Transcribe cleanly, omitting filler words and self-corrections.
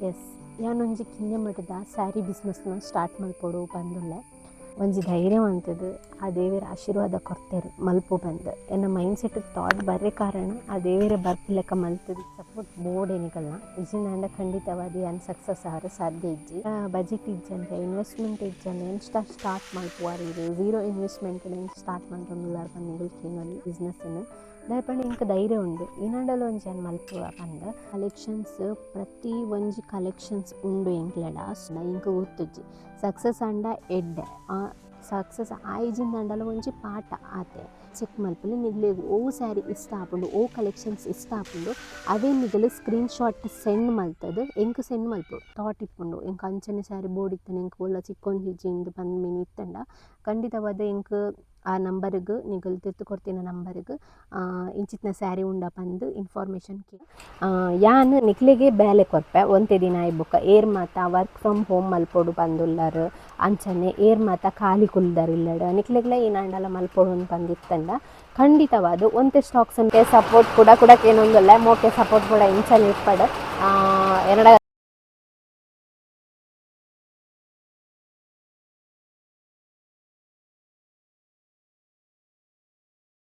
S ಯಾನೊಂಜಿ ಕಿಂಜ ಮಟ್ಟದ sari ಬಿಸ್ನೆಸ್ನ start ಮಲ್ಪೊಡು ಪಂದುಲ್ಲೆ ಒಂಜಿ ಧೈರ್ಯವಂತದ್ದು ಆ ದೇವರ ಆಶೀರ್ವಾದ ಕೊಡ್ತೇರು ಮಲ್ಪು ಬಂದು ಎನ್ನ ಮೈಂಡ್ ಸೆಟ್ ಥಾಟ್ ಬರ್ರೆ ಕಾರಣ ಆ ದೇವರ ಬರ್ಪ್ ಲೆಕ್ಕ ಮಲ್ತದು ಸಪೋರ್ಟ್ ಬೋರ್ಡ್ ಏನಿಗಲ್ಲ ಇಜಿಂದ ಖಂಡಿತವಾದಿ ಅನ್ ಸಕ್ಸಸ್ ಆದ್ರೆ ಸಾಧ್ಯ ಇಜ್ಜಿ ಬಜೆಟ್ ಇಜ್ಜಂದ್ರೆ ಇನ್ವೆಸ್ಟ್ಮೆಂಟ್ ಇಜ್ಜಂದ್ರೆ ಎಂತ ಸ್ಟಾರ್ಟ್ ಮಲ್ಪುವಾರು ಇದು ಝೀರೋ ಇನ್ವೆಸ್ಟ್ಮೆಂಟ್ ಸ್ಟಾರ್ಟ್ ಮಾಡ್ಕೊಂಡ್ಲಾರ ಬಂದು ಬಿಸ್ನೆಸ್ಸನ್ನು ದಯಪಂಡ ಇಂಕ ಧೈರ್ಯ ಉಂಡು ಇನಂಡಲ ಒಂಜಿ ಮಲ್ಪುವ ಪಂಡ ಕಲೆಕ್ಷನ್ಸ್ ಪ್ರತಿ ಒಂಜಿ ಕಲೆಕ್ಷನ್ಸ್ ಉಂಡು ಎಂಕ್ಲೆಡ ಇಂಕ ಗೊತ್ತುಜ್ಜಿ ಸಕ್ಸಸ್ ಅಂಡ ಎಡ್ಡೆ ಸಕ್ಸಸ್ ಆಯ್ಜಿಂದ ಅಂಡಲ ಒಂಜಿ ಪಾಠ ಆತೆ ಚೆಕ್ ಮಲ್ಪಲು ನಿಗ್ಲೆಗ್ ಓ ಸ್ಯಾರಿ ಇಷ್ಟ ಆಪುಂಡು ಓ ಕಲೆಕ್ಷನ್ಸ್ ಇಷ್ಟ ಆಪುಂಡು ಅವೇ ನಿಗಲು ಸ್ಕ್ರೀನ್ ಶಾಟ್ ಸೆಂಡ್ ಮಲ್ತದು ಎಂಕ್ ಸೆಂಡ್ ಮಲ್ಪು ಥಾಟ್ ಇಪ್ಪುಂಡು ಎಂಕ್ ಅಂಚನೆ ಸ್ಯಾರಿ ಬೋರ್ಡ್ ಇತ್ತನೆ ಎಂಕ್ ಒಳ್ಳ ಚಿಕ್ಕೊಂದು ಹಿಜ್ಜಿಂದು ಬಂದ ಮೀನು ಇತ್ತಂಡ ಖಂಡಿತವಾದ ಎಂಕ್ ಆ ನಂಬರ್ಗೆ ನಿಗಲು ತೆತ್ತು ಕೊಡ್ತಿನ ನಂಬರ್ಗೆ ಇಂಚಿತ್ನ ಸ್ಯಾರಿ ಉಂಡ ಪಂದು ಇನ್ಫಾರ್ಮೇಷನ್ ಯಾನ್ ನಿಕ್ಲೆಗೆ ಬೇಲೆ ಕೊರ್ಪೆ ಒಂತೆ ದಿನ ಆಯ್ಬುಕ್ಕ ಏರ್ ಮಾತ ವರ್ಕ್ ಫ್ರಮ್ ಹೋಮ್ ಮಲ್ಪೊಡು ಪಂದುಲ್ಲಾರು ಅಂಚನೆ ಏರ್ ಮಾತ ಖಾಲಿ ಕುಲ್ದಾರಿಲ್ಲಡ ನಿಕ್ಲೆಗ್ಲ ಏನಂಡಲ ಮಲ್ಪೊಡು ಪಂದಿತ್ತಂಡ ಖಂಡಿತವಾದ ಒಂತೆ ಸ್ಟಾಕ್ಸ್ ಸಪೋರ್ಟ್ ಕೂಡ ಏನೊಂದಲ್ಲ ಮೋಕೆ ಸಪೋರ್ಟ್ ಕೂಡ ಇಂಚಲ್ ಇಪ್ಪಡು ಎರಡ